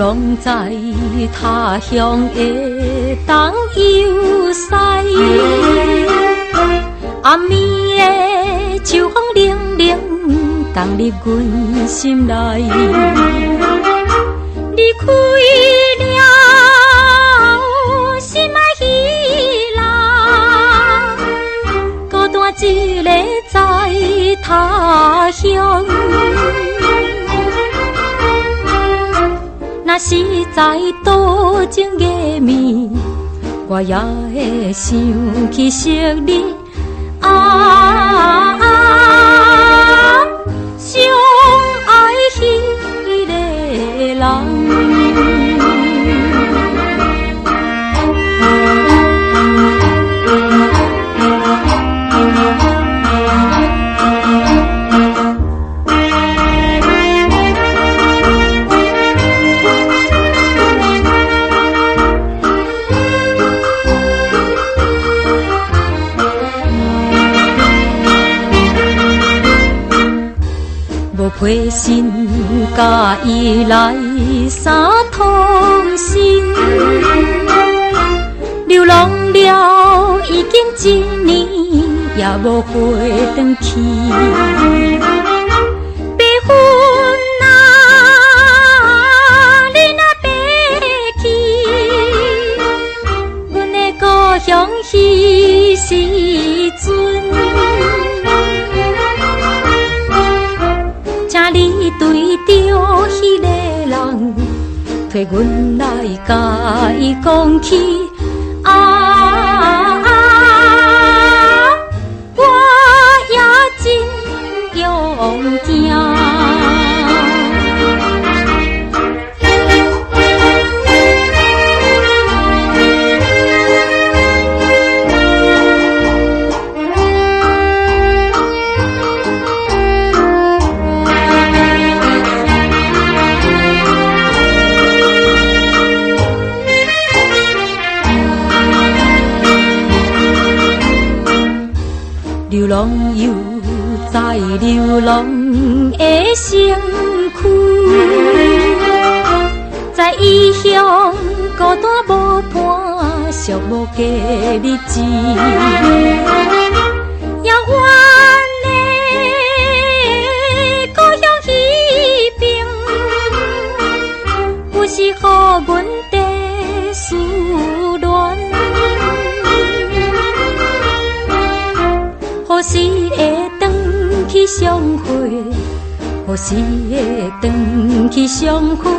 拢在他乡的东游西，暗暝的秋风冷冷，降入阮心内。离开了，心爱彼人，孤单一个在他乡。若是在多情的暝，我也会想起昔日相爱迄个人。陪心甲伊来三通心，流浪了已经一年，也无回转去。白云啊，你若爬去，阮的故乡迄时阵。你对着迄个人，替阮来甲伊讲起我也真勇行。流浪又在流浪的身躯，在异乡孤单无伴，寂寞的日子。遥远的故乡那边，有时予阮的思恋。何时会转去相会？何时会转去相会？